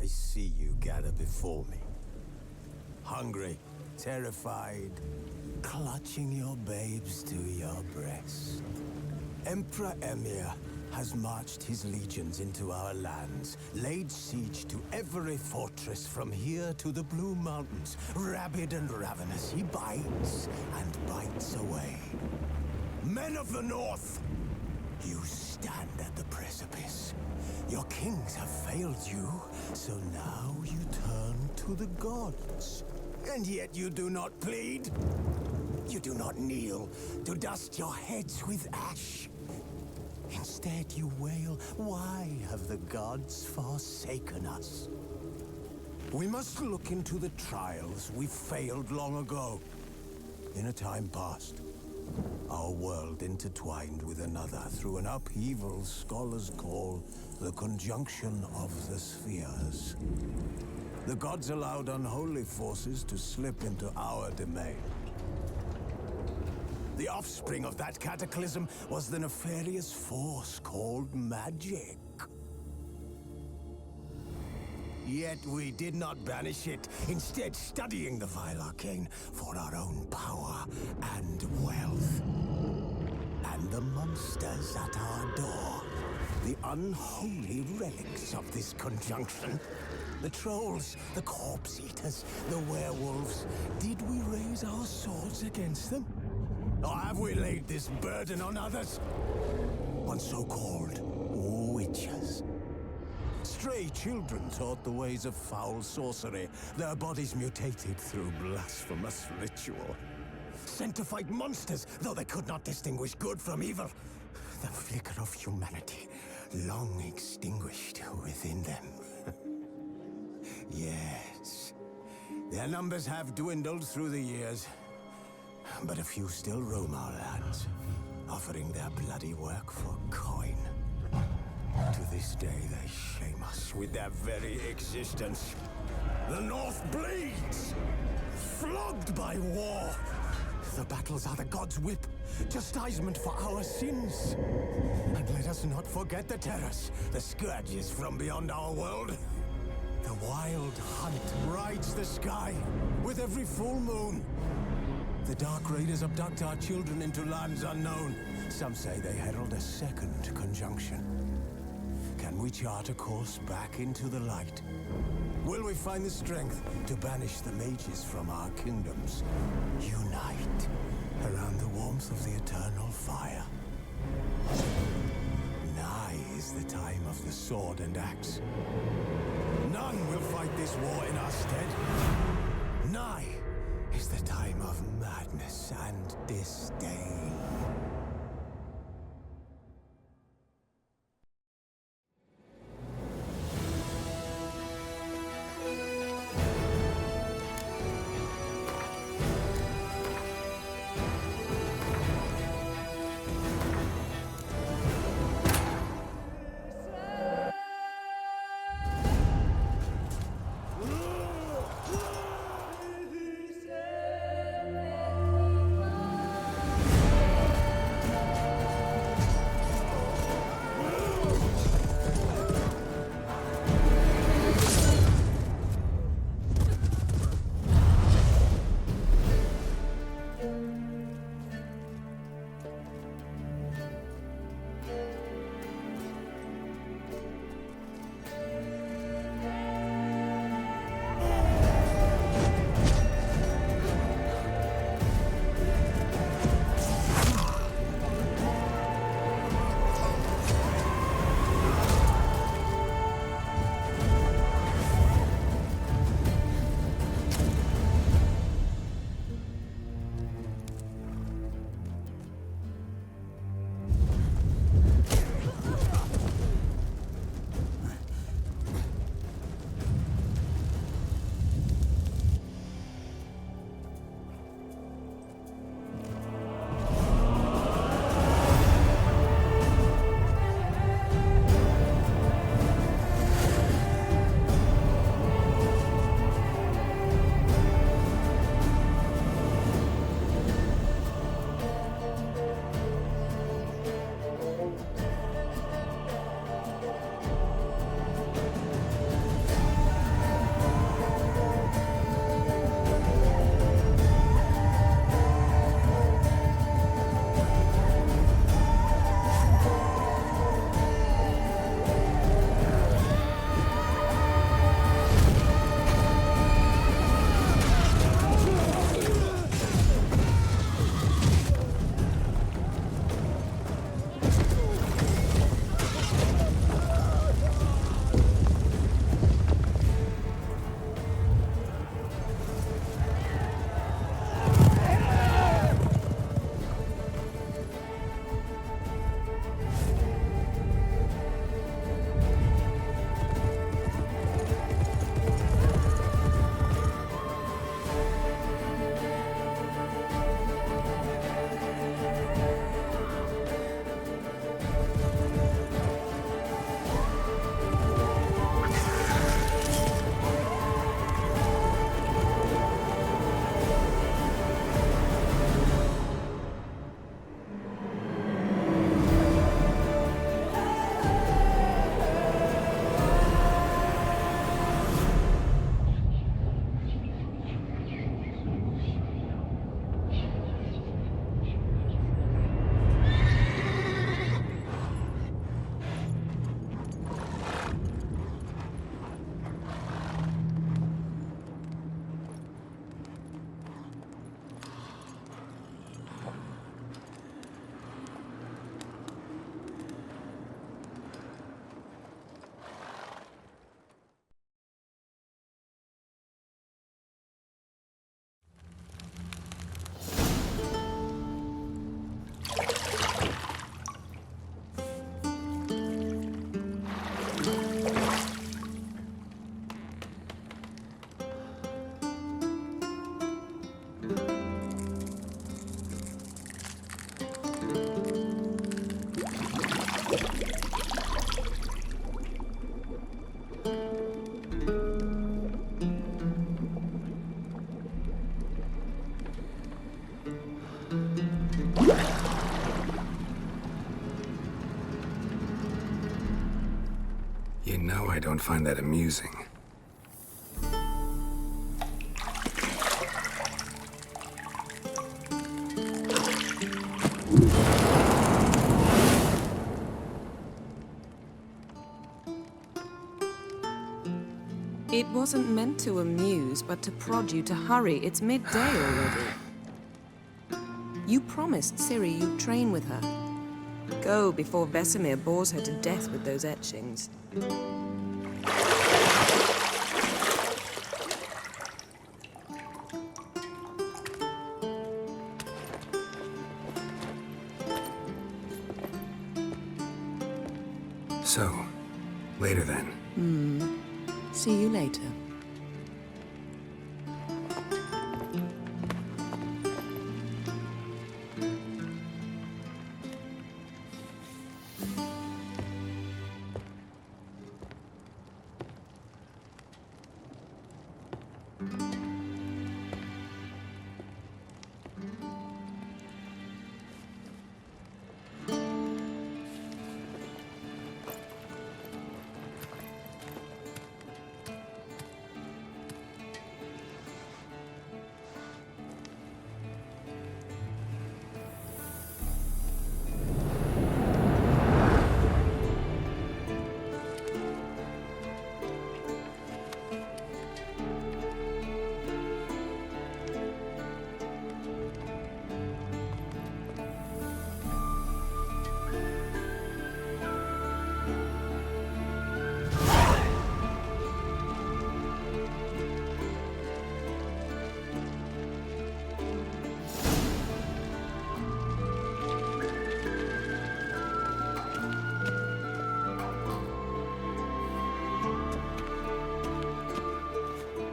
I see you gather before me. Hungry, terrified, clutching your babes to your breast. Emperor Emir has marched his legions into our lands, laid siege to every fortress from here to the Blue Mountains. Rabid and ravenous, he bites and bites away. Men of the North, you stand at the precipice. Your kings have failed you, so now you turn to the gods. And yet you do not plead. You do not kneel to dust your heads with ash. Instead you wail, why have the gods forsaken us? We must look into the trials we failed long ago. In a time past, our world intertwined with another through an upheaval scholars call the conjunction of the spheres. The gods allowed unholy forces to slip into our domain. The offspring of that cataclysm was the nefarious force called magic. Yet we did not banish it, instead studying the vile arcane for our own power and wealth. And the monsters at our door, the unholy relics of this conjunction. The trolls, the corpse eaters, the werewolves. Did we raise our swords against them? Or have we laid this burden on others? On so-called witches. Stray children taught the ways of foul sorcery, their bodies mutated through blasphemous ritual. Sent to fight monsters, though they could not distinguish good from evil. The flicker of humanity, long extinguished within them. Yes, their numbers have dwindled through the years. But a few still roam our lands, offering their bloody work for coin. To this day, they shame us with their very existence. The North bleeds, flogged by war. The battles are the gods' whip, chastisement for our sins. And let us not forget the terrors, the scourges from beyond our world. The wild hunt rides the sky with every full moon. The Dark Raiders abduct our children into lands unknown. Some say they herald a second conjunction. Can we chart a course back into the light? Will we find the strength to banish the mages from our kingdoms? Unite around the warmth of the eternal fire. Nigh is the time of the sword and axe. None will fight this war in our stead. Nigh is the time of madness and disdain. You know I don't find that amusing. It wasn't meant to amuse, but to prod you to hurry. It's midday already. You promised Ciri you'd train with her. Go before Vesemir bores her to death with those etchings. So, later then. See you later.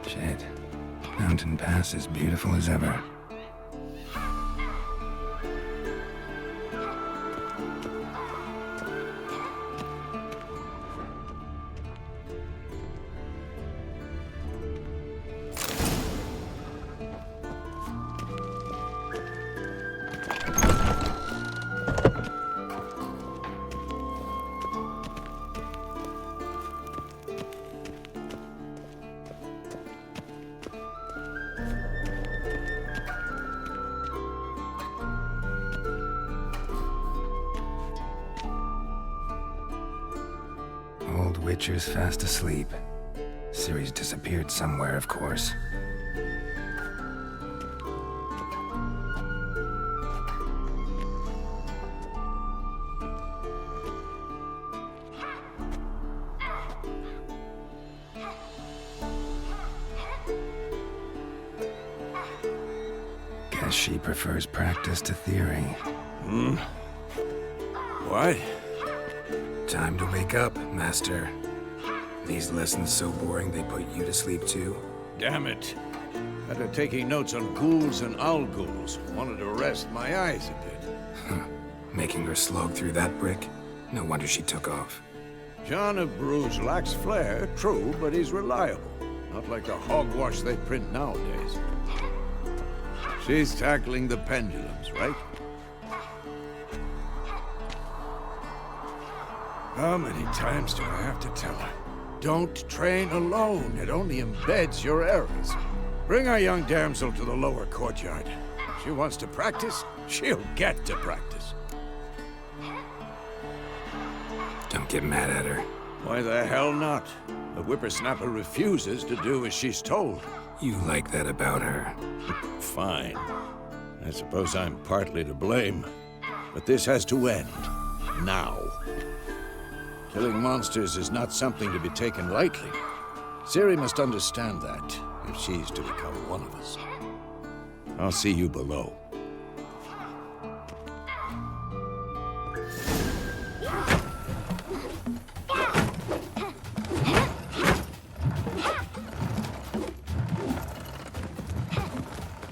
Shit. Mountain Pass is beautiful as ever. Old Witcher's fast asleep. Ciri's disappeared somewhere, of course. Guess she prefers practice to theory. What? Time to wake up, Master. These lessons so boring they put you to sleep too? Damn it. After taking notes on ghouls and owl ghouls, wanted to rest my eyes a bit. Making her slog through that brick? No wonder she took off. John of Bruges lacks flair, true, but he's reliable. Not like the hogwash they print nowadays. She's tackling the pendulums, right? How many times do I have to tell her? Don't train alone. It only embeds your errors. Bring our young damsel to the lower courtyard. If she wants to practice, she'll get to practice. Don't get mad at her. Why the hell not? The whippersnapper refuses to do as she's told. You like that about her. Fine. I suppose I'm partly to blame. But this has to end. Now. Killing monsters is not something to be taken lightly. Ciri must understand that, if she's to become one of us. I'll see you below.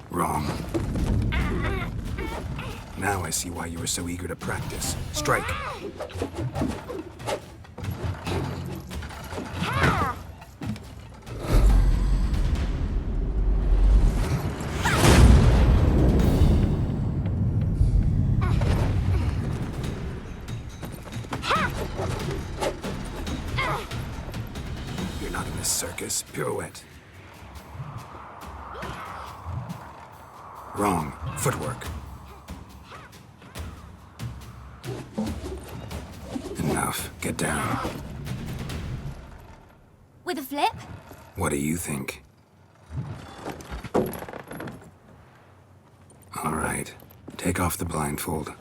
Wrong. Now I see why you were so eager to practice. Strike. You're not in this circus. Pirouette. Wrong. Footwork. Enough. Get down. With a flip? What do you think? All right. Take off the blindfold.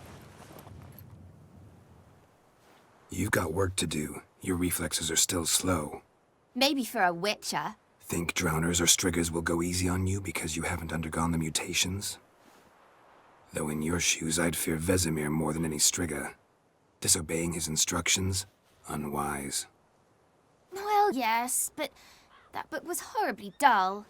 You've got work to do. Your reflexes are still slow. Maybe for a witcher. Think drowners or striggers will go easy on you because you haven't undergone the mutations? Though in your shoes, I'd fear Vesemir more than any strigger. Disobeying his instructions? Unwise. Well, yes, but that book was horribly dull.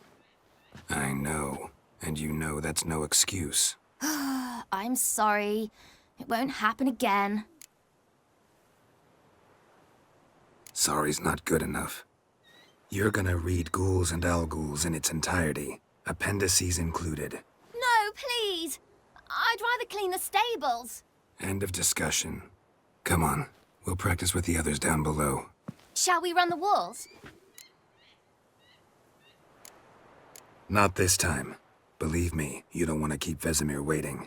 I know. And you know that's no excuse. I'm sorry. It won't happen again. Sorry's not good enough. You're gonna read Ghouls and Alghouls in its entirety, appendices included. No, please! I'd rather clean the stables. End of discussion. Come on, we'll practice with the others down below. Shall we run the walls? Not this time. Believe me, you don't want to keep Vesemir waiting.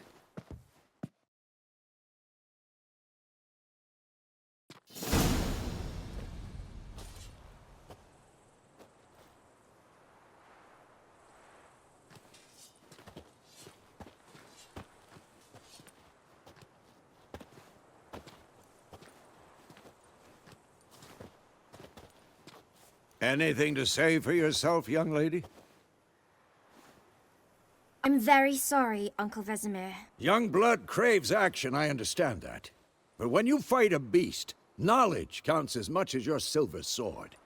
Anything to say for yourself, young lady? I'm very sorry, Uncle Vesemir. Young blood craves action, I understand that. But when you fight a beast, knowledge counts as much as your silver sword.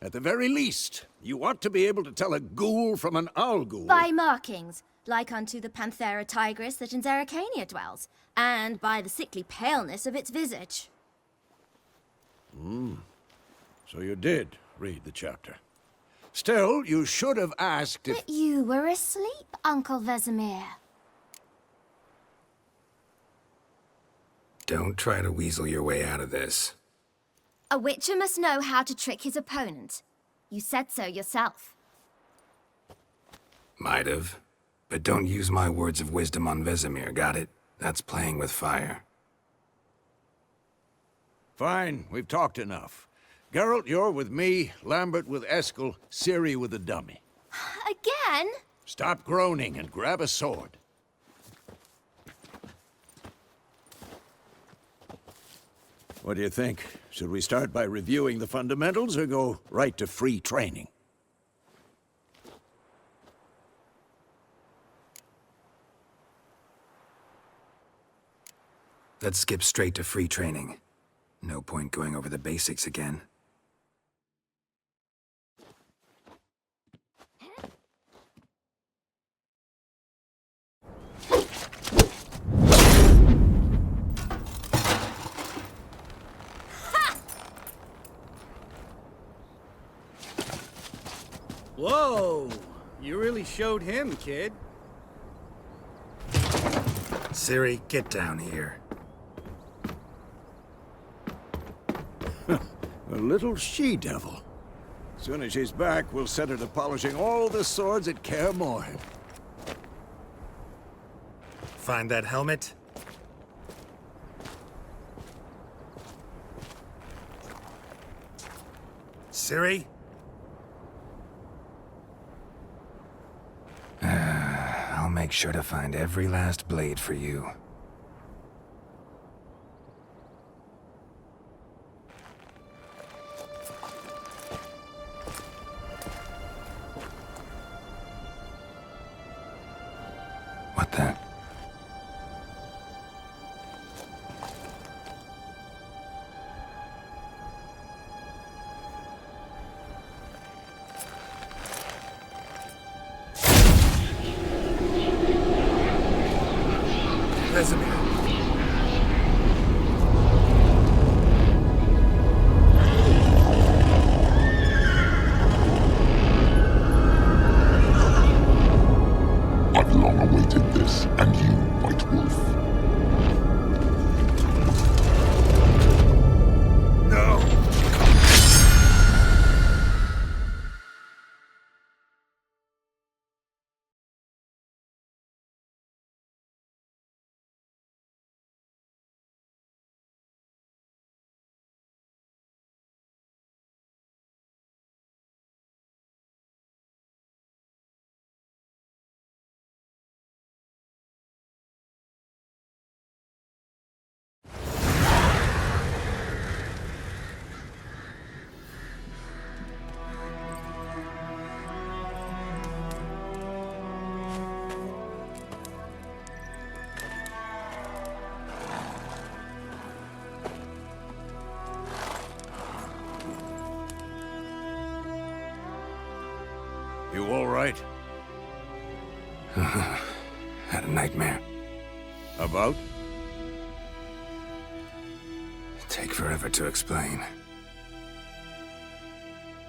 At the very least, you ought to be able to tell a ghoul from an owl-ghoul. By markings, like unto the Panthera tigris that in Zerrikania dwells, and by the sickly paleness of its visage. So you did read the chapter. Still, you should have asked if... But you were asleep, Uncle Vesemir. Don't try to weasel your way out of this. A witcher must know how to trick his opponent. You said so yourself. Might have. But don't use my words of wisdom on Vesemir, got it? That's playing with fire. Fine, we've talked enough. Geralt, you're with me, Lambert with Eskel, Ciri with the dummy. Again? Stop groaning and grab a sword. What do you think? Should we start by reviewing the fundamentals or go right to free training? Let's skip straight to free training. No point going over the basics again. Whoa! You really showed him, kid. Ciri, get down here. A little she-devil. As soon as she's back, we'll set her to polishing all the swords at Kaer Morhen. Find that helmet? Ciri? I'll make sure to find every last blade for you. What the? Vesemir. I've long awaited this, and You all right? Had a nightmare. About? Take forever to explain.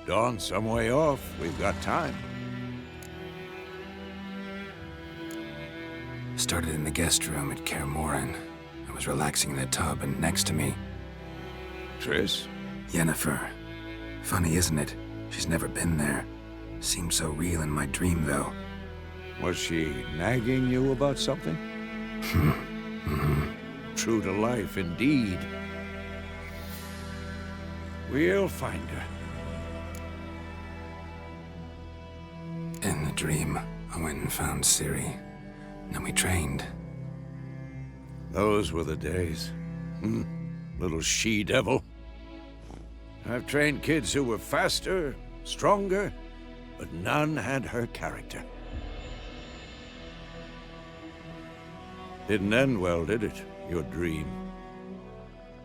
Dawn's some way off. We've got time. Started in the guest room at Kaer Morhen. I was relaxing in the tub, and next to me, Triss? Yennefer. Funny, isn't it? She's never been there. Seemed so real in my dream, though. Was she nagging you about something? True to life, indeed. We'll find her. In the dream, I went and found Ciri. Then we trained. Those were the days. Little she-devil. I've trained kids who were faster, stronger, but none had her character. Didn't end well, did it? Your dream?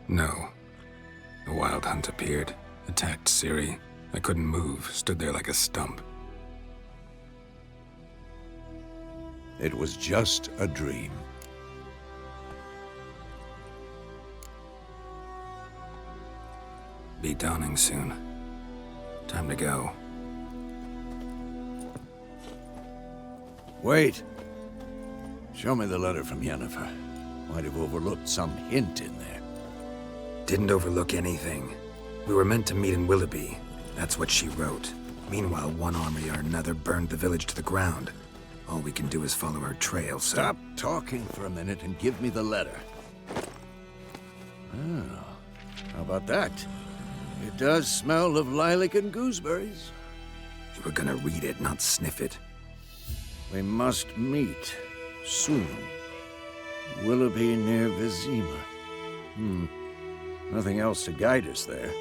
No. A wild hunt appeared, attacked Ciri. I couldn't move, stood there like a stump. It was just a dream. Be dawning soon. Time to go. Wait. Show me the letter from Yennefer. Might have overlooked some hint in there. Didn't overlook anything. We were meant to meet in Willoughby. That's what she wrote. Meanwhile, one army or another burned the village to the ground. All we can do is follow her trail, so... Stop talking for a minute and give me the letter. Oh, how about that? It does smell of lilac and gooseberries. You were gonna read it, not sniff it. We must meet soon. Willoughby near Vizima. Nothing else to guide us there.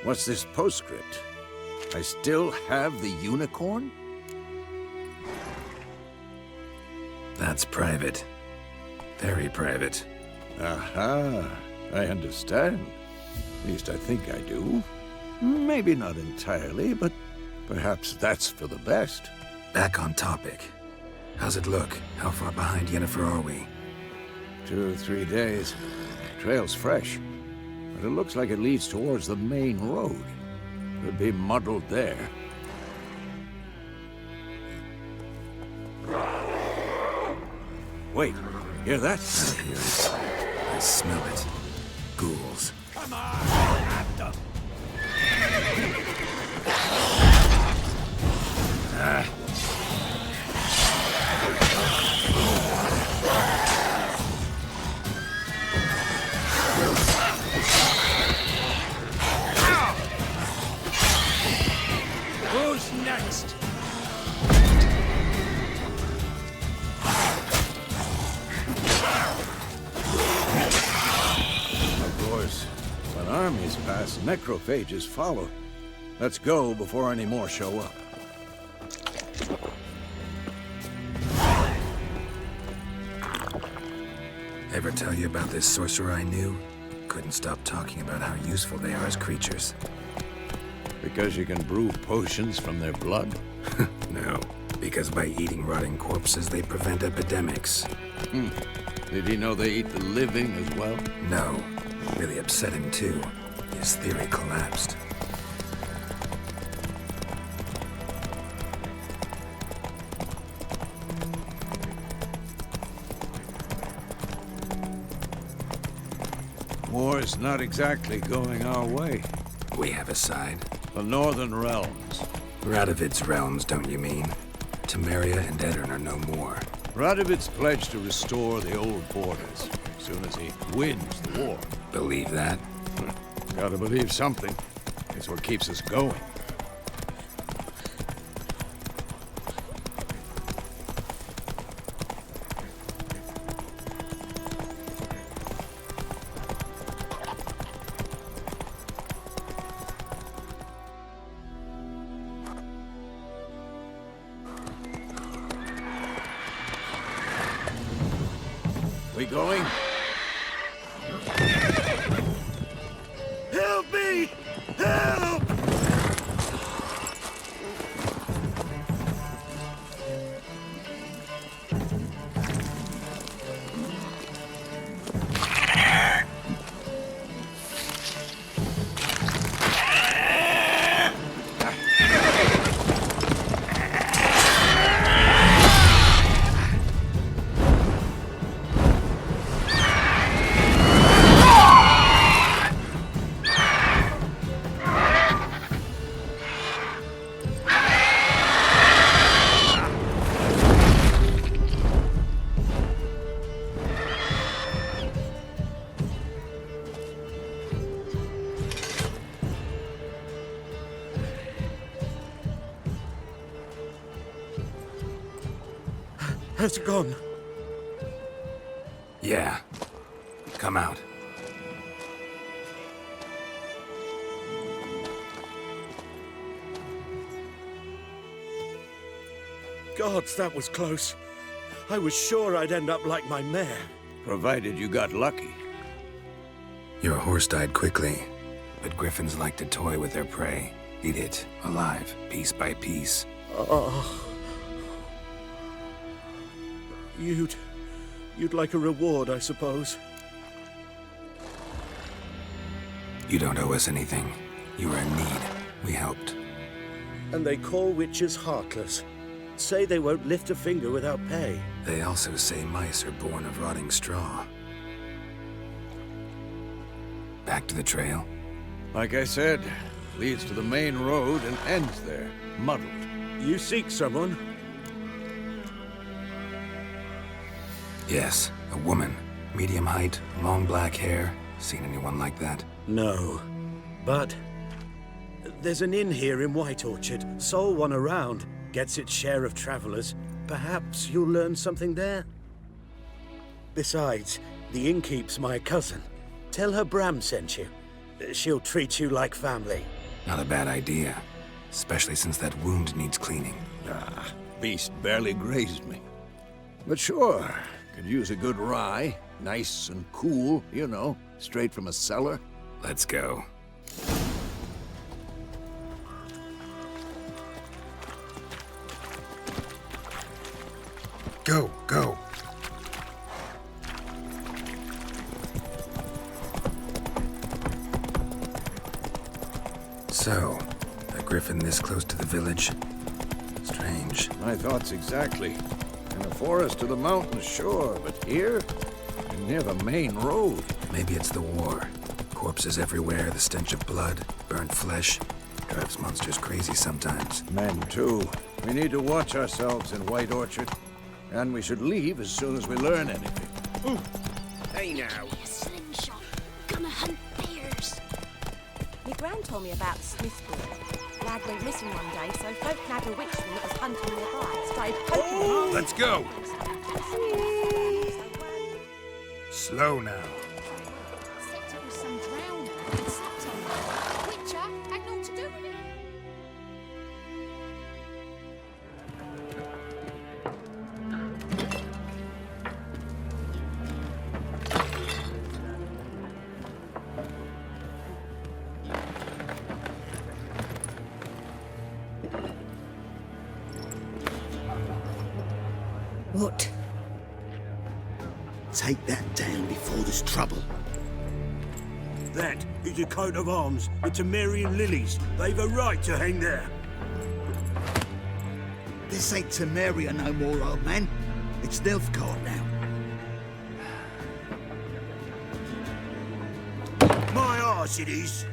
What's this postscript? I still have the unicorn? That's private. Very private. Aha, I understand. At least I think I do. Maybe not entirely, but perhaps that's for the best. Back on topic. How's it look? How far behind Yennefer are we? 2 or 3 days. Trail's fresh, but it looks like it leads towards the main road. Could be muddled there. Wait, hear that? I hear it. I smell it. Ghouls. Come on, at them! Who's next? Of course, when armies pass, necrophages follow. Let's go before any more show up. Ever tell you about this sorcerer I knew? Couldn't stop talking about how useful they are as creatures. Because you can brew potions from their blood? No, because by eating rotting corpses, they prevent epidemics. Did he know they eat the living as well? No, really upset him too. His theory collapsed. War's not exactly going our way. We have a side. The Northern Realms. Radovid's realms, don't you mean? Temeria and Edirn are no more. Radovid's pledged to restore the old borders as soon as he wins the war. Believe that? Gotta believe something. It's what keeps us going. We going? Help me! Help! Has it gone? Yeah. Come out. Gods, that was close. I was sure I'd end up like my mare. Provided you got lucky. Your horse died quickly, but griffins like to toy with their prey. Eat it, alive, piece by piece. Oh. You'd like a reward, I suppose. You don't owe us anything. You were in need. We helped. And they call witches heartless. Say they won't lift a finger without pay. They also say mice are born of rotting straw. Back to the trail? Like I said, leads to the main road and ends there, muddled. You seek someone? Yes, a woman. Medium height, long black hair. Seen anyone like that? No. But there's an inn here in White Orchard. Sole one around. Gets its share of travelers. Perhaps you'll learn something there? Besides, the innkeep's my cousin. Tell her Bram sent you. She'll treat you like family. Not a bad idea. Especially since that wound needs cleaning. Ah, beast barely grazed me. But sure, could use a good rye. Nice and cool, you know, straight from a cellar. Let's go. Go, go. So, a griffin this close to the village? Strange. My thoughts exactly. In the forest to the mountains, sure, but here? Near the main road. Maybe it's the war. Corpses everywhere, the stench of blood, burnt flesh. Drives monsters crazy sometimes. Men, too. We need to watch ourselves in White Orchard. And we should leave as soon as we learn anything. Hey now. Slingshot. Gonna hunt bears. My gran told me about the Smith's boy. Lad went missing one day, so folk nabbed a witchman that was hunting nearby. Started poking him. Let's go! Slow now. Except it was some drowner and slept on it. Witcher had naught to do with it. What? Take that down before there's trouble. That is a coat of arms, the Temerian lilies. They've a right to hang there. This ain't Temeria no more, old man. It's Nilfgaard now. My arse it is.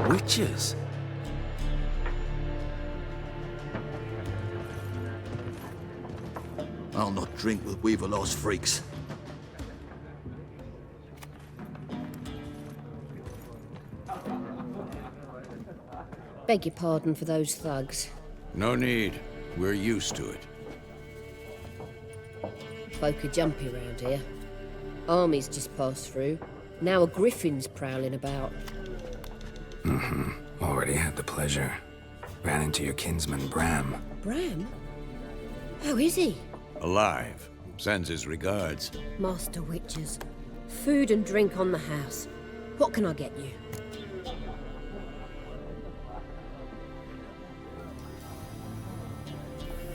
Witches? I'll not drink with Weaverlost freaks. Beg your pardon for those thugs. No need. We're used to it. Folk are jumpy around here. Armies just passed through. Now a griffin's prowling about. Already had the pleasure. Ran into your kinsman, Bram. Bram? How is he? Alive. Sends his regards. Master Witches. Food and drink on the house. What can I get you?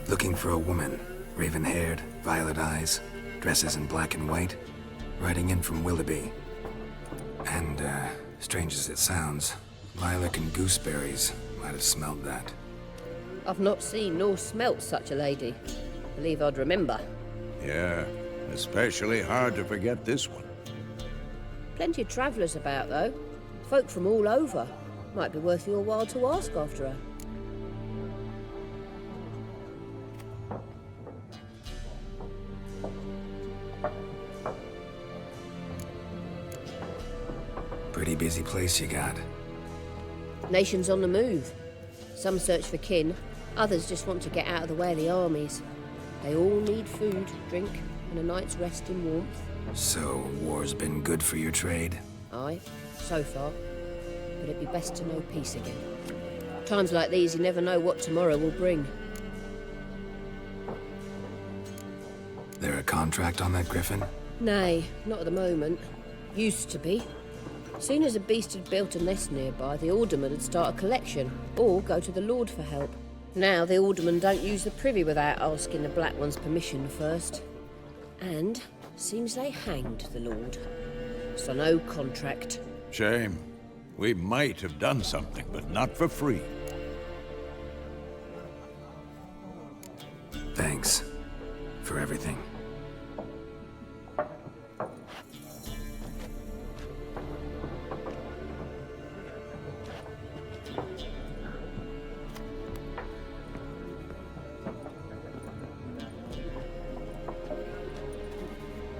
Looking for a woman. Raven-haired, violet eyes, dresses in black and white. Riding in from Willoughby. And, strange as it sounds, lilac and gooseberries might have smelled that. I've not seen nor smelt such a lady. Believe I'd remember. Yeah, especially hard to forget this one. Plenty of travellers about, though. Folk from all over. Might be worth your while to ask after her. Pretty busy place you got. Nations on the move. Some search for kin, others just want to get out of the way of the armies. They all need food, drink, and a night's rest in warmth. So, war's been good for your trade? Aye, so far. But it'd be best to know peace again. Times like these, you never know what tomorrow will bring. There a contract on that griffin? Nay, not at the moment. Used to be. Soon as a beast had built a nest nearby, the alderman would start a collection, or go to the Lord for help. Now the aldermen don't use the privy without asking the Black One's permission first. And seems they hanged the Lord. So no contract. Shame. We might have done something, but not for free. Thanks for everything.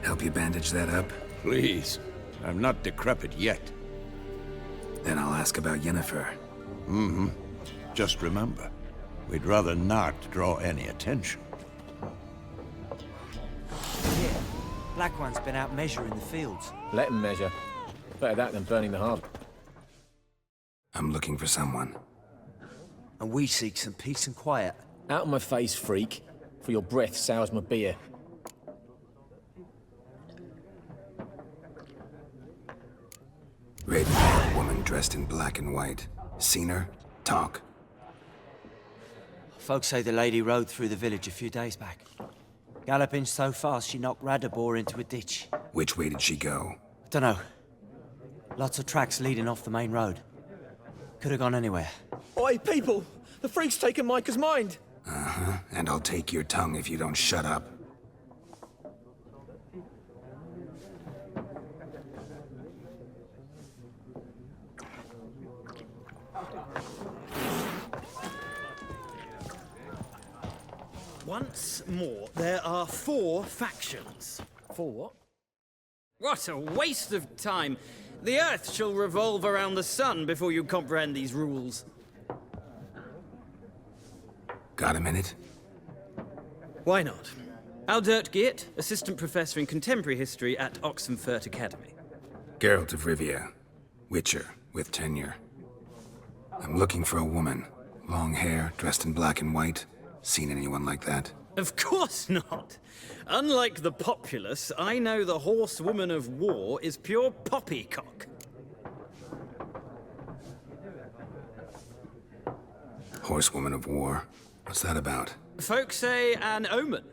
Help you bandage that up? Please. I'm not decrepit yet. Then I'll ask about Yennefer. Mm-hmm. Just remember, we'd rather not draw any attention. Yeah, Black One's been out measuring the fields. Let him measure. Better that than burning the harbour. I'm looking for someone. And we seek some peace and quiet. Out of my face, freak. For your breath sours my beer. Raven, woman dressed in black and white. Seen her? Talk. Folks say the lady rode through the village a few days back. Galloping so fast she knocked Radabor into a ditch. Which way did she go? Dunno. Lots of tracks leading off the main road. Could have gone anywhere. Oi, people! The freak's taken Micah's mind! Uh-huh. And I'll take your tongue if you don't shut up. Once more, there are 4 factions. 4 what? What a waste of time! The Earth shall revolve around the sun before you comprehend these rules. Got a minute? Why not? Aldert Geert, Assistant Professor in Contemporary History at Oxenfurt Academy. Geralt of Rivia. Witcher, with tenure. I'm looking for a woman. Long hair, dressed in black and white. Seen anyone like that? Of course not! Unlike the populace, I know the horsewoman of war is pure poppycock. Horsewoman of war? What's that about? Folk say an omen.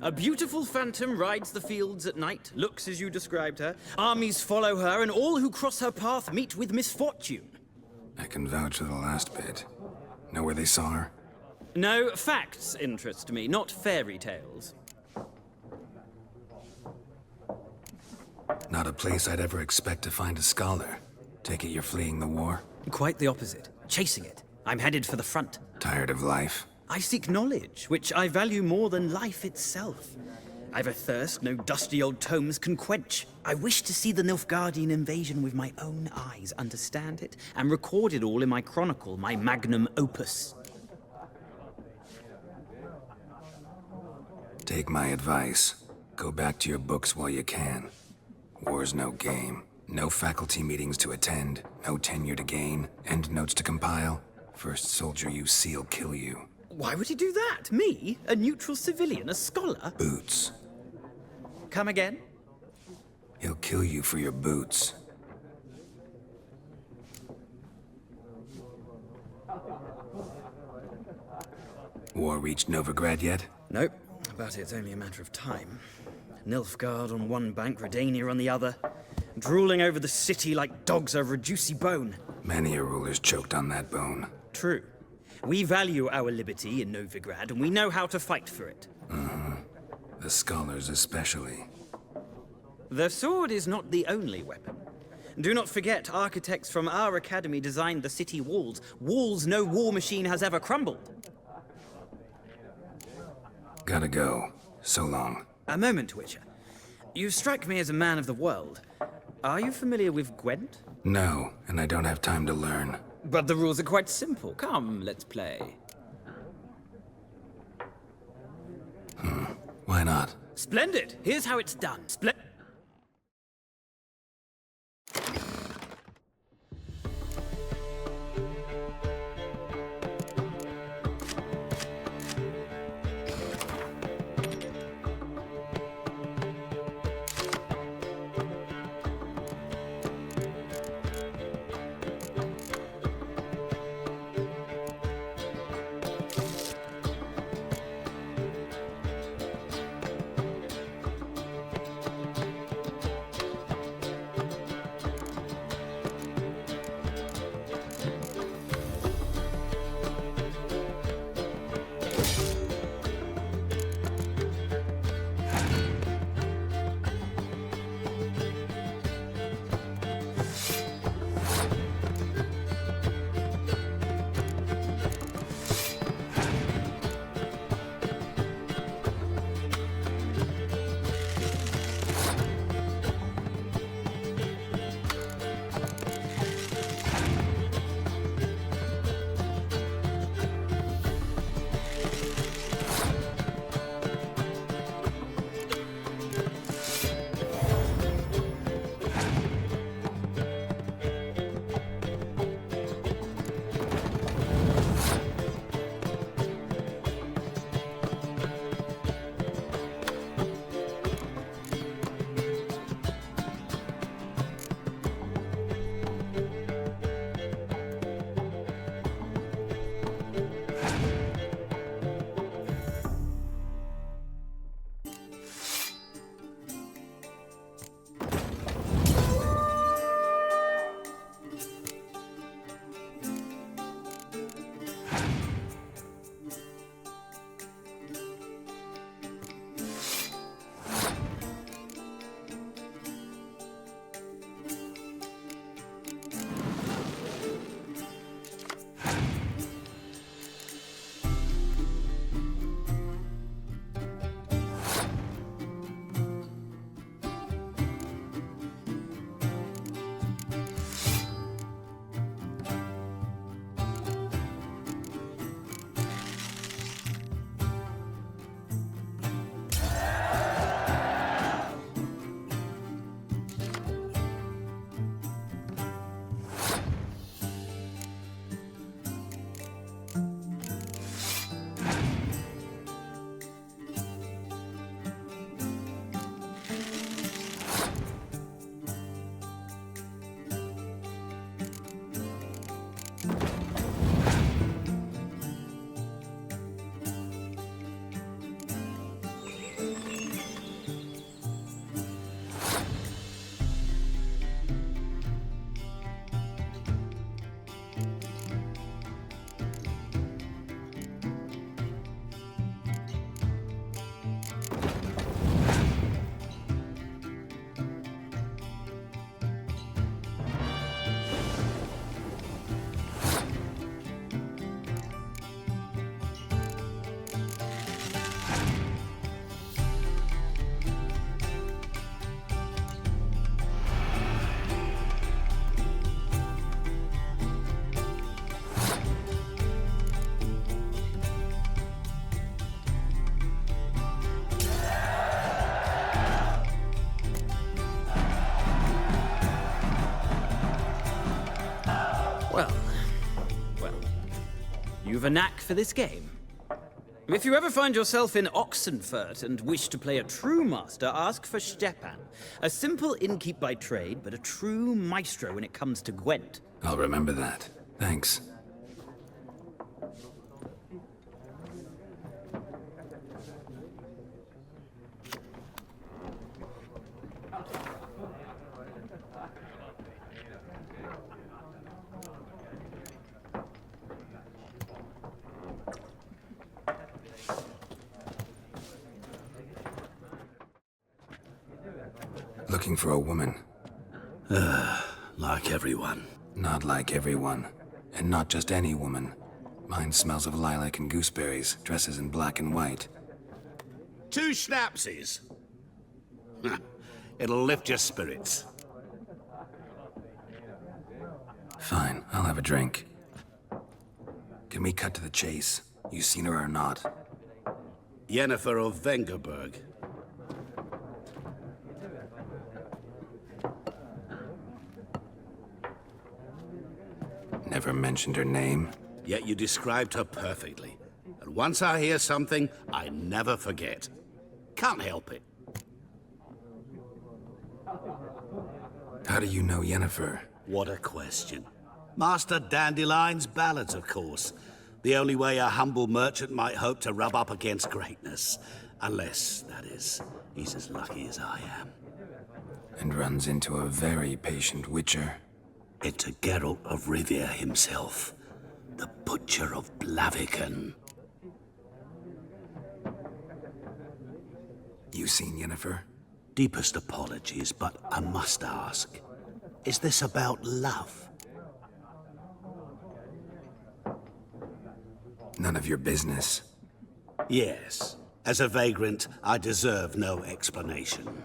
A beautiful phantom rides the fields at night, looks as you described her. Armies follow her, and all who cross her path meet with misfortune. I can vouch for the last bit. Know where they saw her? No, facts interest me, not fairy tales. Not a place I'd ever expect to find a scholar. Take it you're fleeing the war? Quite the opposite. Chasing it. I'm headed for the front. Tired of life? I seek knowledge, which I value more than life itself. I've a thirst no dusty old tomes can quench. I wish to see the Nilfgaardian invasion with my own eyes, understand it, and record it all in my chronicle, my magnum opus. Take my advice. Go back to your books while you can. War's no game. No faculty meetings to attend, no tenure to gain, end notes to compile. First soldier you see'll kill you. Why would he do that? Me? A neutral civilian? A scholar? Boots. Come again? He'll kill you for your boots. War reached Novigrad yet? Nope, but it's only a matter of time. Nilfgaard on one bank, Redania on the other, drooling over the city like dogs over a juicy bone. Many a ruler's choked on that bone. True. We value our liberty in Novigrad, and we know how to fight for it. The scholars especially. The sword is not the only weapon. Do not forget, architects from our academy designed the city walls. Walls no war machine has ever crumbled. Gotta go. So long. A moment, Witcher. You strike me as a man of the world. Are you familiar with Gwent? No, and I don't have time to learn. But the rules are quite simple. Come, let's play. Why not? Splendid! Here's how it's done. You've a knack for this game. If you ever find yourself in Oxenfurt and wish to play a true master, ask for Stepan. A simple innkeep by trade, but a true maestro when it comes to Gwent. I'll remember that. Thanks. Looking for a woman. Like everyone. Not like everyone. And not just any woman. Mine smells of lilac and gooseberries, dresses in black and white. 2 schnapsies. It'll lift your spirits. Fine, I'll have a drink. Can we cut to the chase? You seen her or not? Yennefer of Vengerberg. Never mentioned her name? Yet you described her perfectly. And once I hear something, I never forget. Can't help it. How do you know Yennefer? What a question. Master Dandelion's ballads, of course. The only way a humble merchant might hope to rub up against greatness. Unless, that is, he's as lucky as I am. And runs into a very patient witcher. Into Geralt of Rivia himself. The Butcher of Blaviken. You seen Yennefer? Deepest apologies, but I must ask. Is this about love? None of your business. Yes. As a vagrant, I deserve no explanation.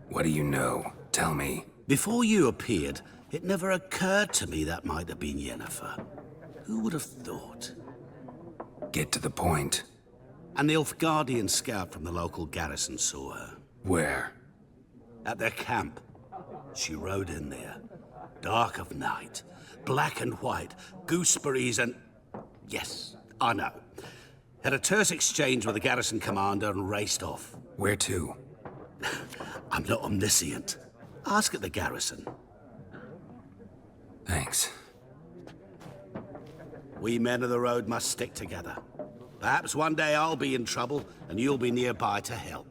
What do you know? Tell me. Before you appeared, it never occurred to me that might have been Yennefer. Who would have thought? Get to the point. An Nilfgaardian scout from the local garrison saw her. Where? At their camp. She rode in there. Dark of night. Black and white. Gooseberries and... Yes, I know. Had a terse exchange with the garrison commander and raced off. Where to? I'm not omniscient. Ask at the garrison. Thanks. We men of the road must stick together. Perhaps one day I'll be in trouble and you'll be nearby to help.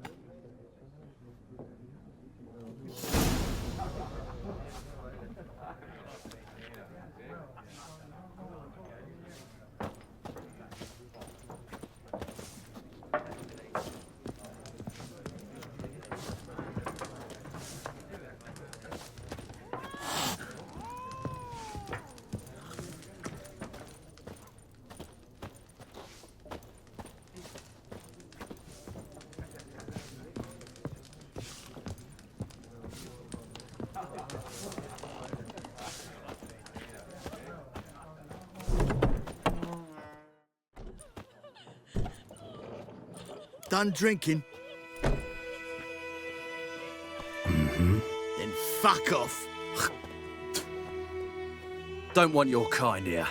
Done drinking? Mm-hmm. Then fuck off. Don't want your kind here.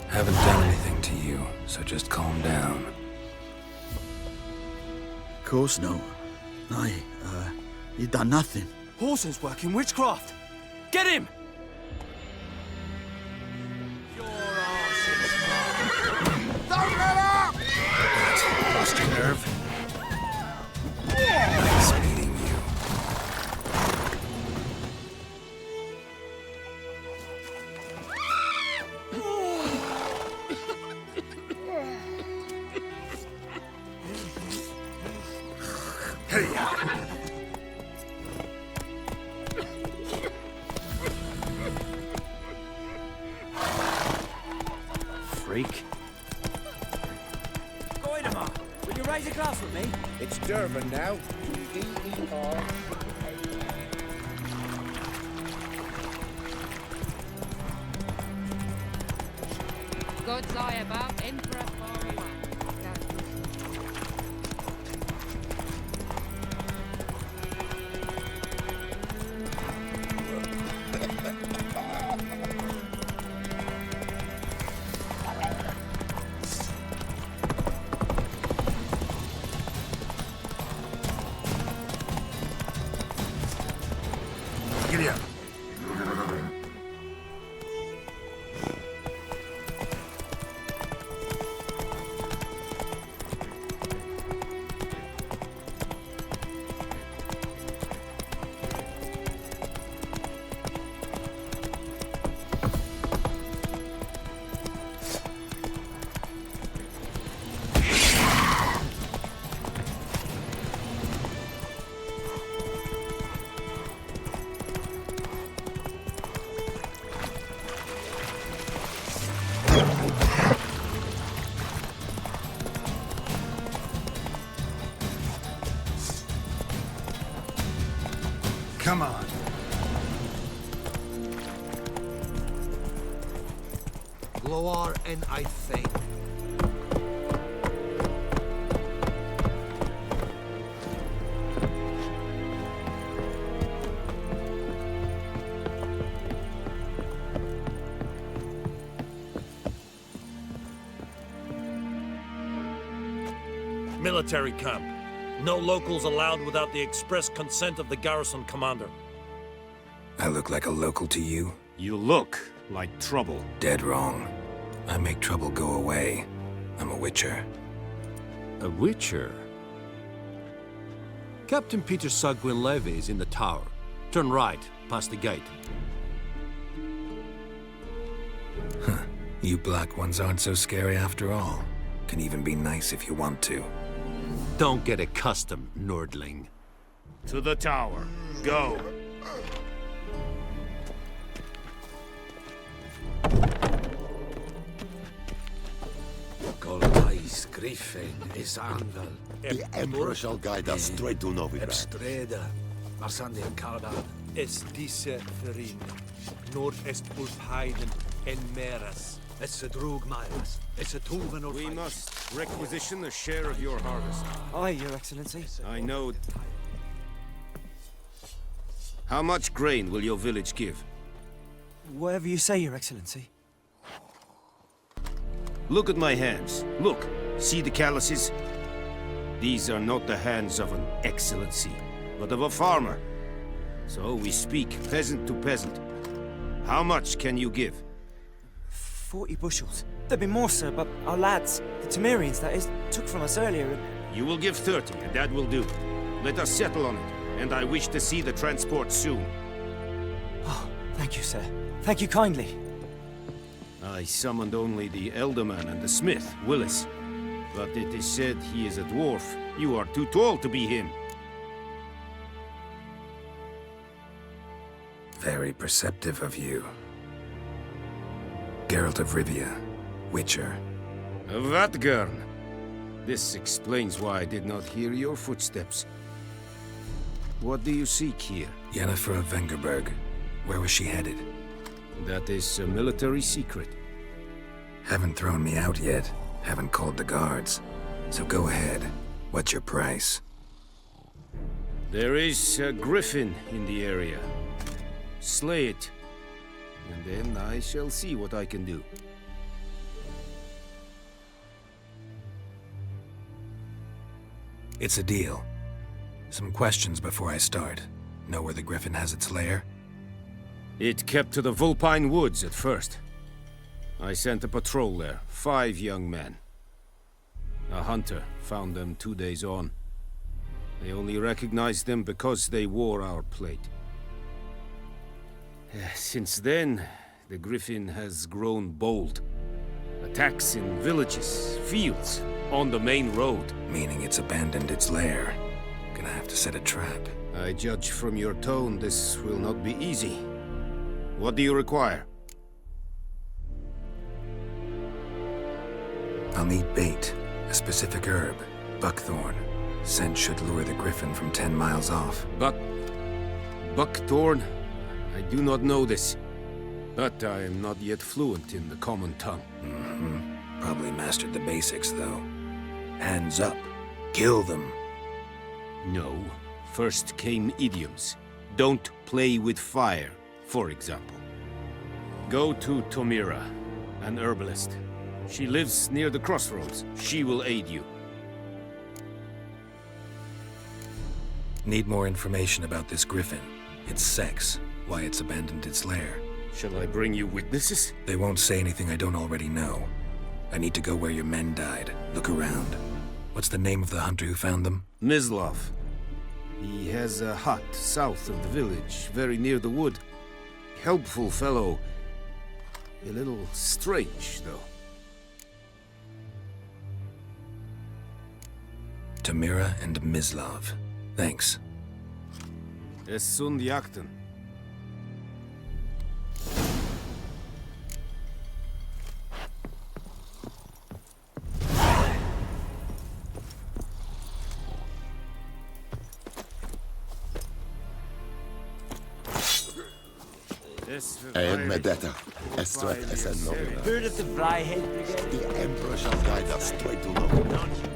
Haven't done anything to you, so just calm down. Of course no. You done nothing. Horses working witchcraft! Get him! Lost your nerve? Nice meeting you. Freak. Goidemar, will you raise a glass with me? It's Durban now. D-E-R. Gods lie above, Emperor far away. Giddy up. Come on. Gloar and I think. Military camp. No locals allowed without the express consent of the garrison commander. I look like a local to you? You look like trouble. Dead wrong. I make trouble go away. I'm a witcher. A witcher? Captain Peter Sagwin Levy is in the tower. Turn right, past the gate. Huh. You black ones aren't so scary after all. Can even be nice if you want to. Don't get accustomed, Nordling. To the tower. Go. Golais Griffin is Anvel. The Emperor shall guide us straight to Novigrad. Ebstreda, Marsandi and Kalban. Es disse verin. Nord-est Ulfheiden en Meras. It's a drug miles. It's a Tuvan or We must requisition a share of your harvest. Aye, Your Excellency. I know. How much grain will your village give? Whatever you say, Your Excellency. Look at my hands. Look. See the calluses? These are not the hands of an excellency, but of a farmer. So we speak peasant to peasant. How much can you give? 40 bushels. There'd be more, sir, but our lads, the Temerians, that is, took from us earlier and... You will give 30, and that will do. Let us settle on it, and I wish to see the transport soon. Oh, thank you, sir. Thank you kindly. I summoned only the Elderman and the smith, Willis. But it is said he is a dwarf. You are too tall to be him. Very perceptive of you. Geralt of Rivia, Witcher. Vatgern! This explains why I did not hear your footsteps. What do you seek here? Yennefer of Vengerberg. Where was she headed? That is a military secret. Haven't thrown me out yet. Haven't called the guards. So go ahead. What's your price? There is a griffin in the area. Slay it. And then I shall see what I can do. It's a deal. Some questions before I start. Know where the griffin has its lair? It kept to the Vulpine Woods at first. I sent a patrol there, 5 young men. A hunter found them 2 days on. They only recognized them because they wore our plate. Since then, the griffin has grown bold. Attacks in villages, fields, on the main road. Meaning it's abandoned its lair. Gonna have to set a trap. I judge from your tone this will not be easy. What do you require? I'll need bait. A specific herb. Buckthorn. Scent should lure the griffin from 10 miles off. Buckthorn? I do not know this. But I am not yet fluent in the common tongue. Probably mastered the basics, though. Hands up. Kill them. No. First came idioms. Don't play with fire, for example. Go to Tomira, an herbalist. She lives near the crossroads. She will aid you. Need more information about this griffin. Its sex, why it's abandoned its lair. Shall I bring you witnesses? They won't say anything I don't already know. I need to go where your men died. Look around. What's the name of the hunter who found them? Mislav. He has a hut south of the village, very near the wood. Helpful fellow. A little strange, though. Tomira and Mislav. Thanks. Es sunt jakten. Medetta, Estret Essen Novigrad. Heard of the Flyhead Brigade? The Emperor shall guide us straight to Novigrad.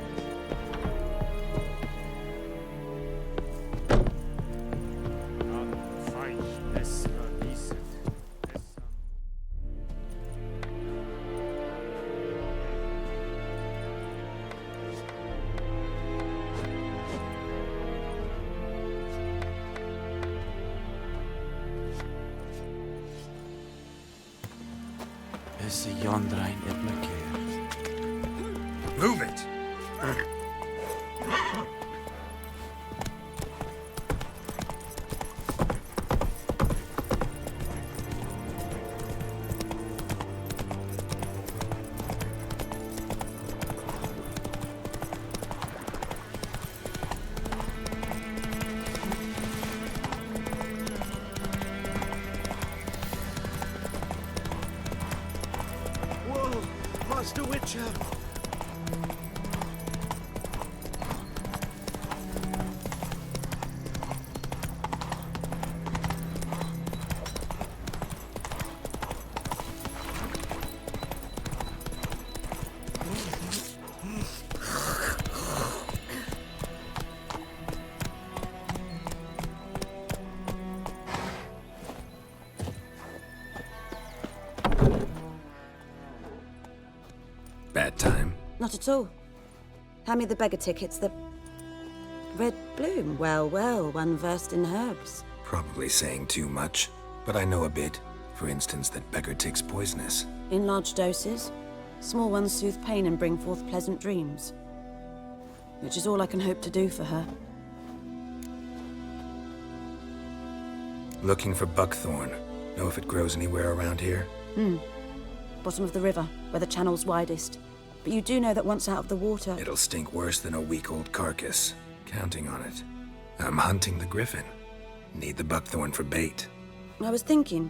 Is Jondrain it Macaire? Move it! Master Witcher! Bad time. Not at all. Hand me the beggar tickets, the... Red bloom. Well, well, one versed in herbs. Probably saying too much, but I know a bit. For instance, that beggar tick's poisonous. In large doses. Small ones soothe pain and bring forth pleasant dreams. Which is all I can hope to do for her. Looking for buckthorn. Know if it grows anywhere around here? Bottom of the river, where the channel's widest. But you do know that once out of the water... It'll stink worse than a week-old carcass. Counting on it. I'm hunting the griffin. Need the buckthorn for bait. I was thinking...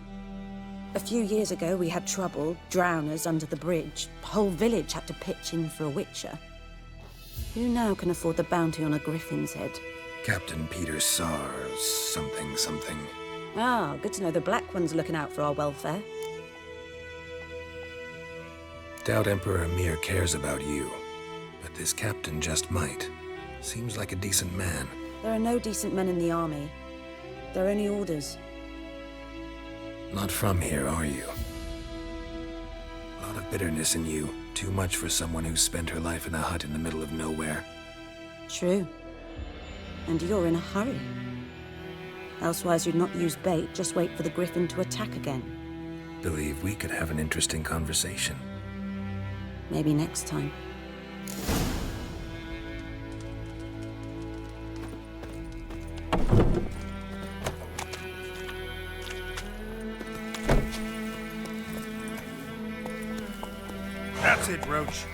A few years ago, we had trouble, drowners under the bridge. The whole village had to pitch in for a witcher. Who now can afford the bounty on a griffin's head? Captain Peter Sars, something. Ah, good to know the Black One's looking out for our welfare. Doubt Emperor Emir cares about you, but this captain just might. Seems like a decent man. There are no decent men in the army. They're only orders. Not from here, are you? A lot of bitterness in you. Too much for someone who spent her life in a hut in the middle of nowhere. True. And you're in a hurry. Elsewise you'd not use bait, just wait for the griffin to attack again. Believe we could have an interesting conversation. Maybe next time. That's it, Roach.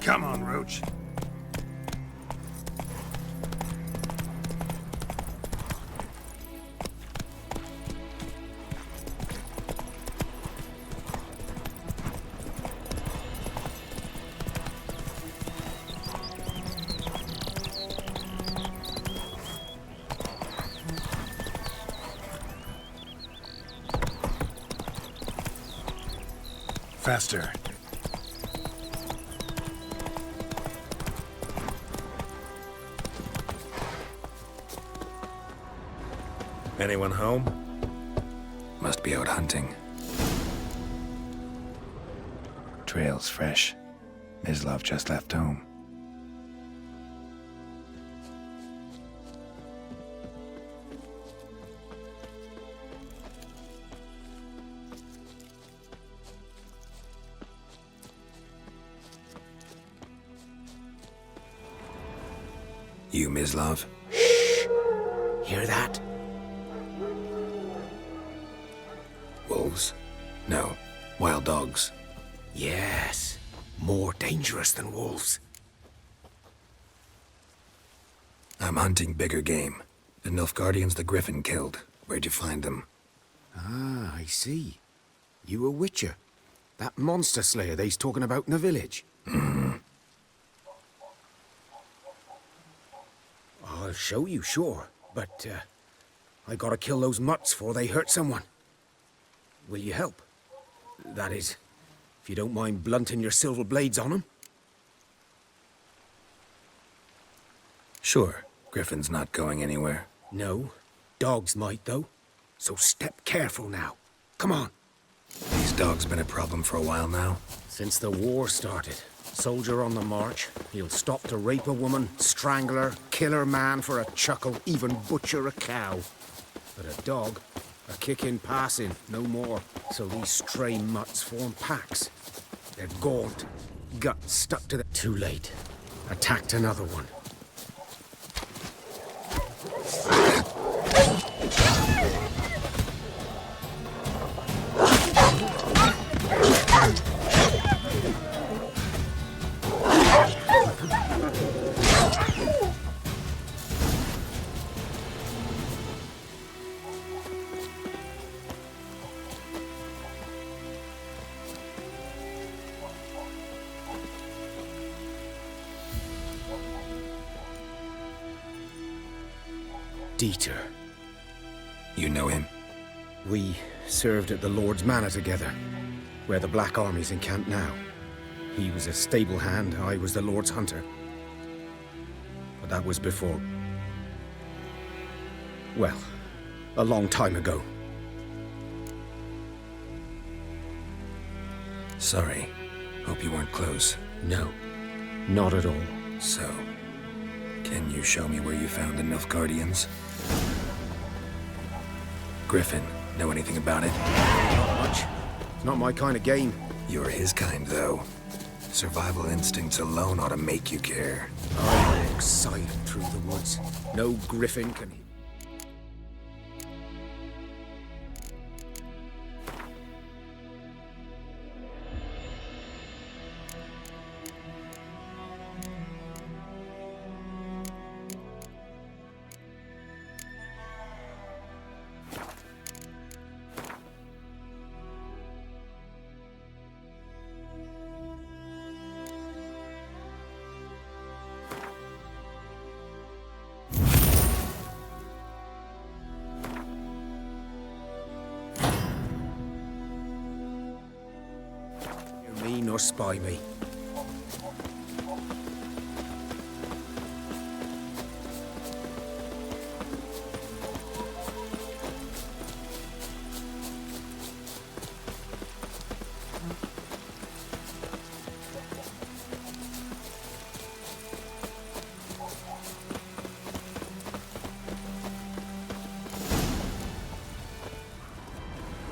Come on, Roach. Faster. Anyone home? Must be out hunting. Trail's fresh. Mislav just left home. You, Mislav? Shh! Hear that? Wolves? No. Wild dogs. Yes. More dangerous than wolves. I'm hunting bigger game. The Nilfgaardians the Griffin killed. Where'd you find them? Ah, I see. You a witcher. That monster slayer they's talking about in the village. I'll show you, sure. But, I gotta kill those mutts before they hurt someone. Will you help? That is, if you don't mind blunting your silver blades on them. Sure. Griffin's not going anywhere. No. Dogs might, though. So step careful now. Come on. These dogs been a problem for a while now? Since the war started. Soldier on the march. He'll stop to rape a woman, strangle her, kill her man for a chuckle, even butcher a cow. But a dog, a kick in passing, no more. So these stray mutts form packs. They're gaunt, guts stuck to the... Too late. Attacked another one. Dieter. You know him? We served at the Lord's Manor together, where the Black Army's encamped now. He was a stable hand, I was the Lord's hunter. But that was before... well, a long time ago. Sorry. Hope you weren't close. No, not at all. So, can you show me where you found the Nilfgaardians? Griffin, know anything about it? Not much. It's not my kind of game. You're his kind, though. Survival instincts alone ought to make you care. I walk silent through the woods. No griffin can... me nor spy me.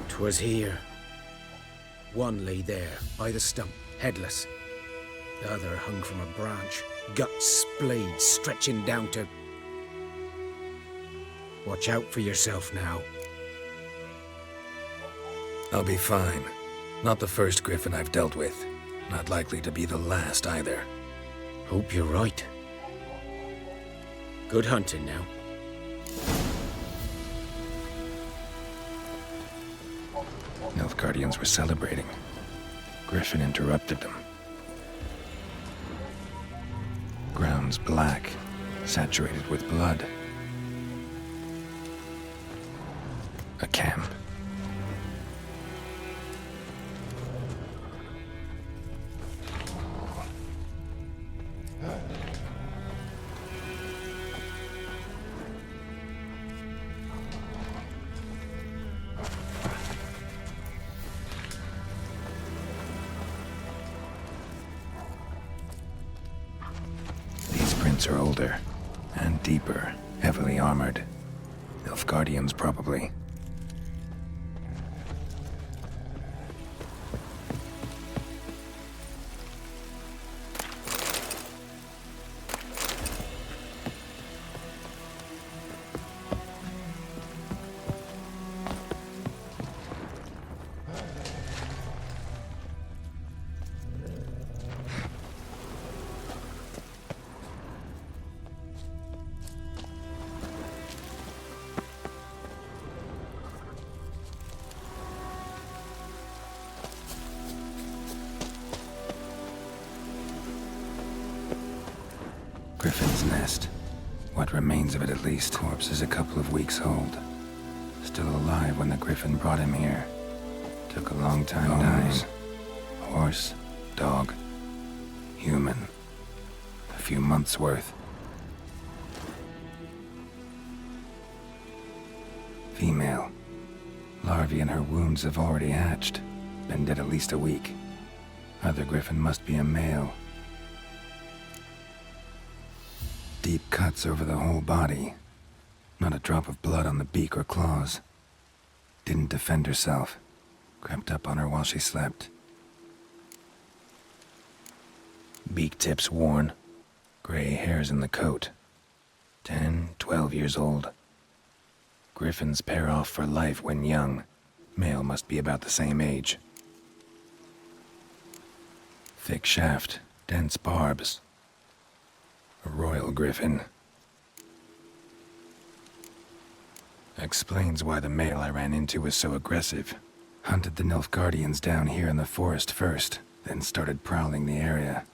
'Twas here. One lay there, by the stump, headless. The other hung from a branch, guts splayed, stretching down to... Watch out for yourself now. I'll be fine. Not the first griffin I've dealt with. Not likely to be the last either. Hope you're right. Good hunting now. Nilfgaardians were celebrating. Griffin interrupted them. Ground's black, saturated with blood. A camp. Are older and deeper, heavily armored. Nilfgaardians, probably. Griffin's nest. What remains of it, at least. Corpse is a couple of weeks old. Still alive when the griffin brought him here. Took a long time dying. Horse, dog, human. A few months' worth. Female. Larvae in her wounds have already hatched. Been dead at least a week. Other griffin must be a male. Deep cuts over the whole body. Not a drop of blood on the beak or claws. Didn't defend herself. Crept up on her while she slept. Beak tips worn. Gray hairs in the coat. 10, 12 years old. Griffins pair off for life when young. Male must be about the same age. Thick shaft, dense barbs. A royal griffin. Explains why the male I ran into was so aggressive. Hunted the Nilfgaardians down here in the forest first, then started prowling the area.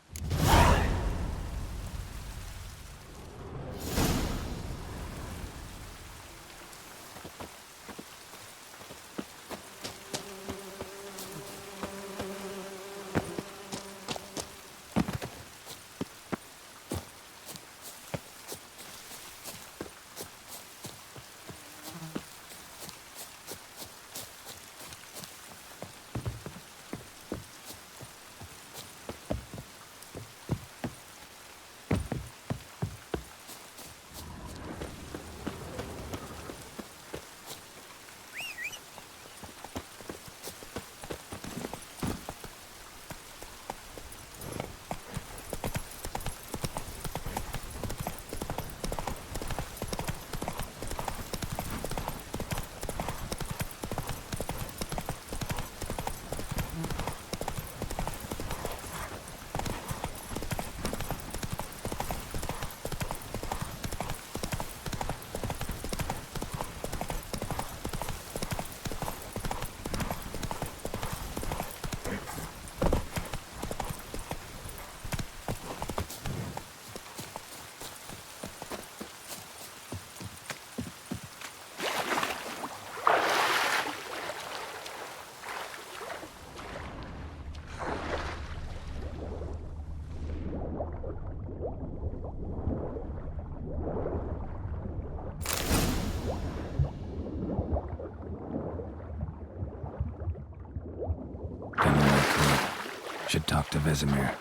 Should talk to Vesemir.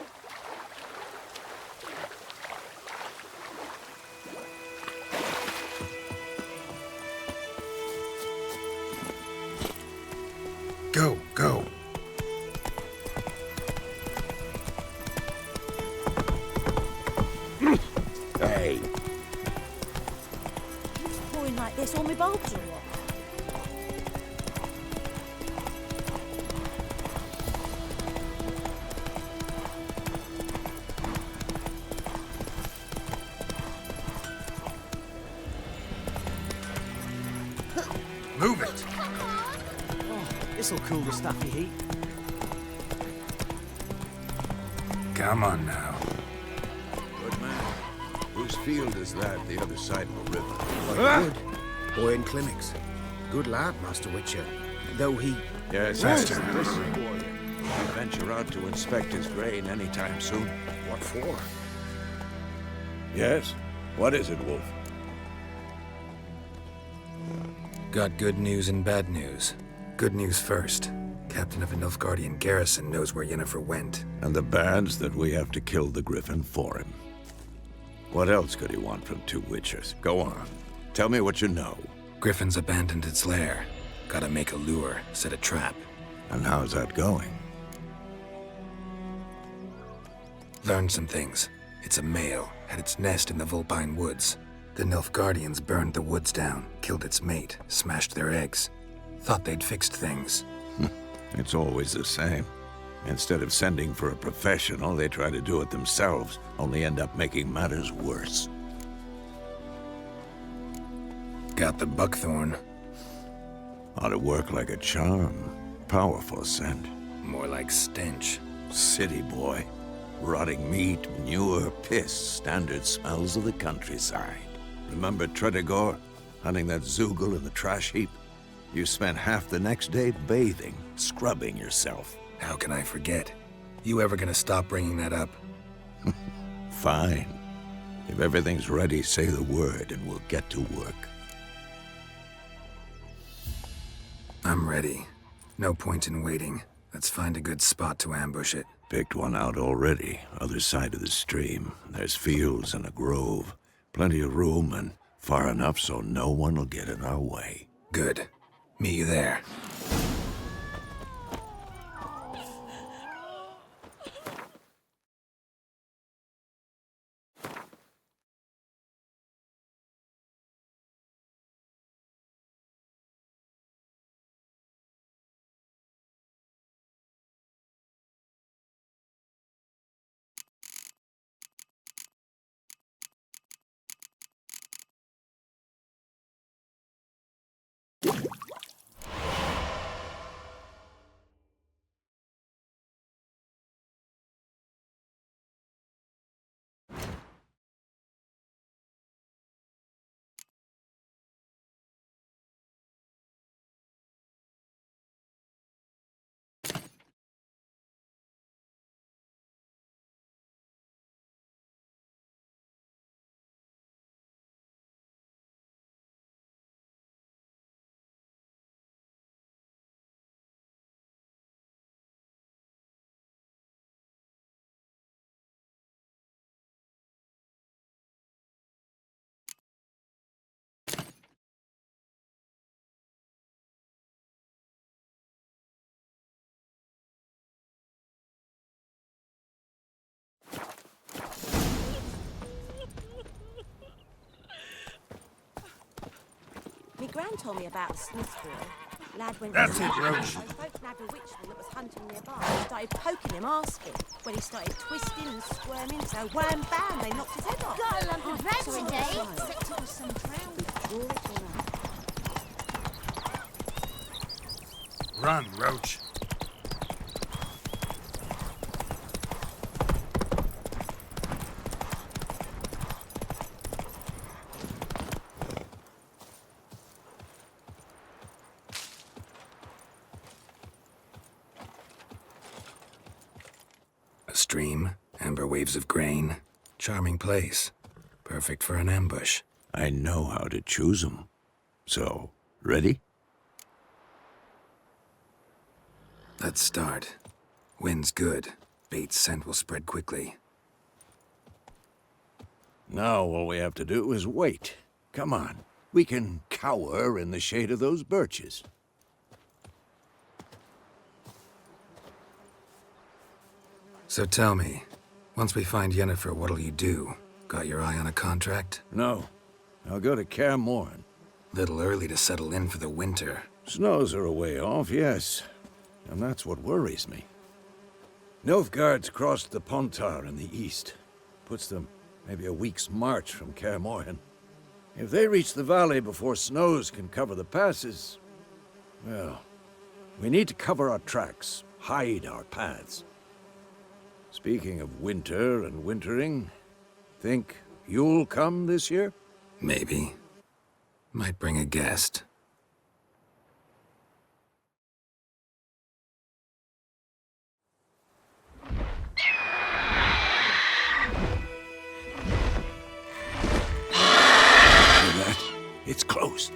Go, go. Hey. Who's pouring like this on my bulbs or what? Move it! Oh, this'll cool the stuffy heat. Come on now. Good man. Whose field is that the other side of the river? Good. Boy in clinics. Good lad, Master Witcher. Though he... Yes, Master. Listen, boy. You venture out to inspect his grain anytime soon? What for? Yes? What is it, Wolf? Got good news and bad news. Good news first. Captain of a Nilfgaardian garrison knows where Yennefer went. And the bad's that we have to kill the griffin for him. What else could he want from two witchers? Go on. Tell me what you know. Griffin's abandoned its lair. Gotta make a lure, set a trap. And how's that going? Learned some things. It's a male, had its nest in the Vulpine Woods. The Nilfgaardians burned the woods down, killed its mate, smashed their eggs. Thought they'd fixed things. It's always the same. Instead of sending for a professional, they try to do it themselves, only end up making matters worse. Got the buckthorn. Ought to work like a charm. Powerful scent. More like stench. City boy. Rotting meat, manure, piss, standard smells of the countryside. Remember Tredegor? Hunting that Zoogle in the trash heap? You spent half the next day bathing, scrubbing yourself. How can I forget? You ever gonna stop bringing that up? Fine. If everything's ready, say the word and we'll get to work. I'm ready. No point in waiting. Let's find a good spot to ambush it. Picked one out already, other side of the stream. There's fields and a grove. Plenty of room and far enough so no one will get in our way. Good. Meet you there. Me gran told me about a Smith's boy. Lad went... That's it, Roach. So folk nabbed a witchman that was hunting nearby. Started poking him, asking. When he started twisting and squirming, so wham bam, they knocked his head off. Got a lump of bread today. Except it was some drowned. Run, Roach. A stream, amber waves of grain. Charming place. Perfect for an ambush. I know how to choose them. So, ready? Let's start. Wind's good. Bait's scent will spread quickly. Now all we have to do is wait. Come on. We can cower in the shade of those birches. So tell me, once we find Yennefer, what'll you do? Got your eye on a contract? No. I'll go to Kaer Morhen. Little early to settle in for the winter. Snows are a way off, yes. And that's what worries me. Nilfgaard's crossed the Pontar in the east. Puts them maybe a week's march from Kaer Morhen. If they reach the valley before snows can cover the passes, well, we need to cover our tracks, hide our paths. Speaking of winter and wintering, think you'll come this year? Maybe. Might bring a guest. It's close.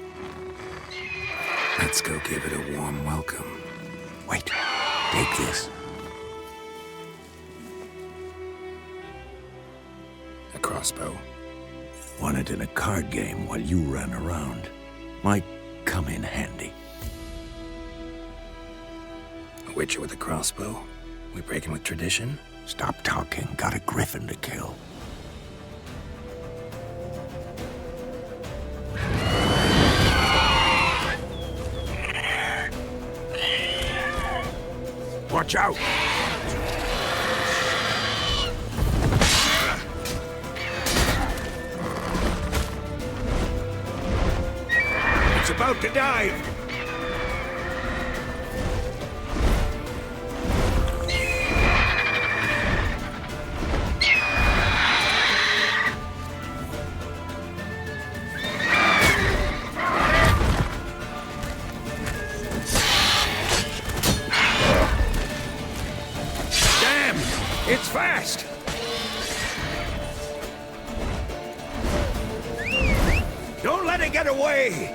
Let's go give it a warm welcome. Wait, take this. A crossbow. Won it in a card game while you ran around. Might come in handy. A witcher with a crossbow? We breaking with tradition? Stop talking. Got a griffin to kill. Watch out! It's about to dive! Get away!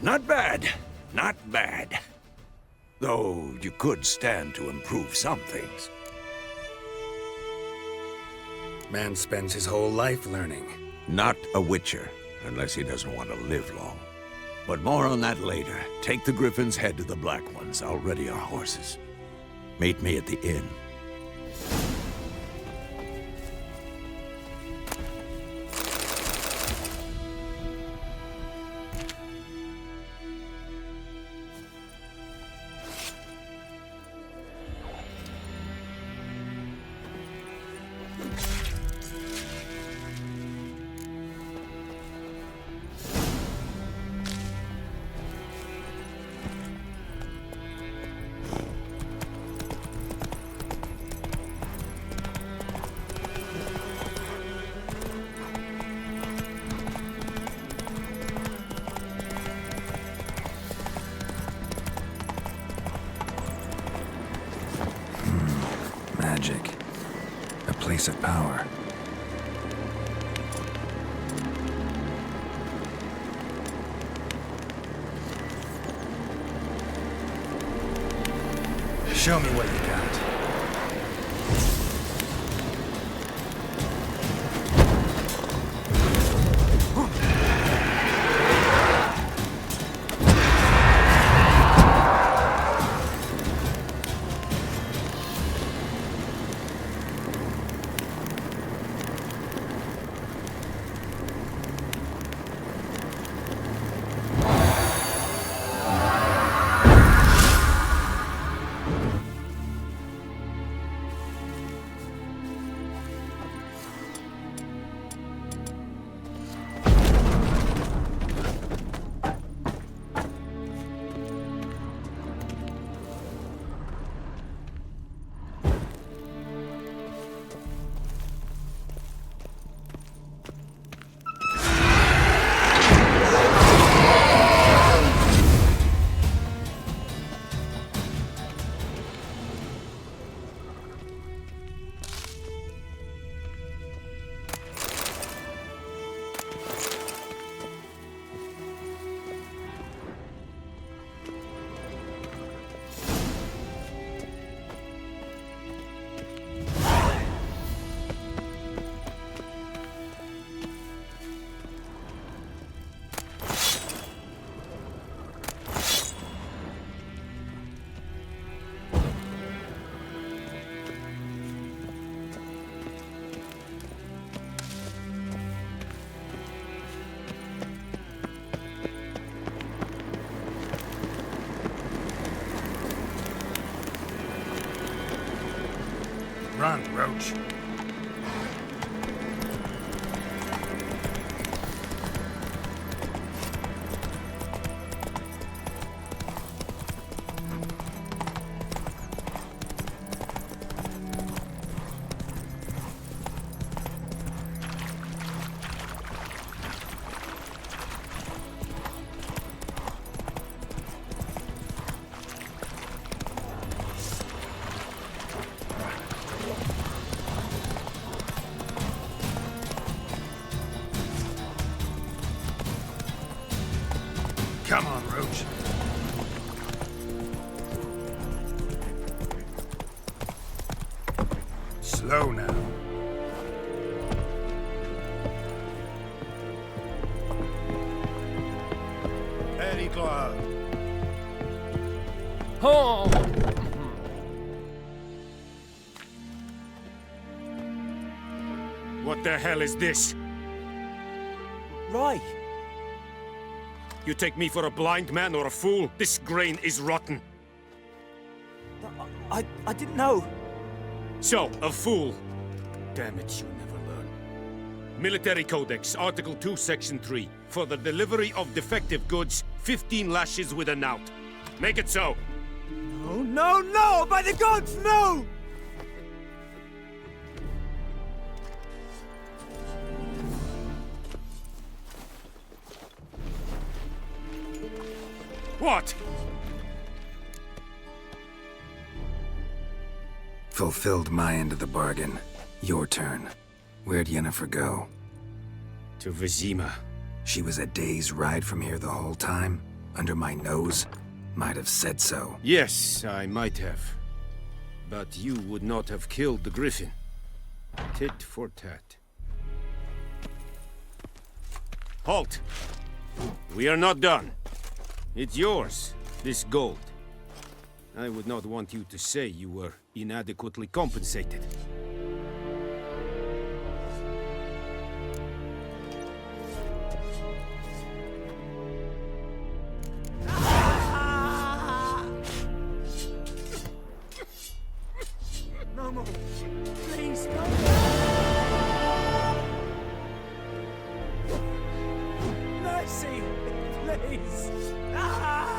Not bad. Not bad. Though you could stand to improve some things. Man spends his whole life learning. Not a witcher, unless he doesn't want to live long. But more on that later. Take the Griffin's head to the Black Ones. I'll ready our horses. Meet me at the inn. Magic. A place of power. Show me what you got. Run, Roach. Come on, Roach. Slow now. Very close. Oh! What the hell is this? Rye! You take me for a blind man or a fool? This grain is rotten. I didn't know. So, a fool. Damn it, you never learn. Military Codex, Article 2, Section 3. For the delivery of defective goods, 15 lashes with a knout. Make it so. No, no, no! By the gods, no! What? Fulfilled my end of the bargain. Your turn. Where'd Yennefer go? To Vizima. She was a day's ride from here the whole time? Under my nose? Might have said so. Yes, I might have. But you would not have killed the griffin. Tit for tat. Halt! We are not done. It's yours, this gold. I would not want you to say you were inadequately compensated.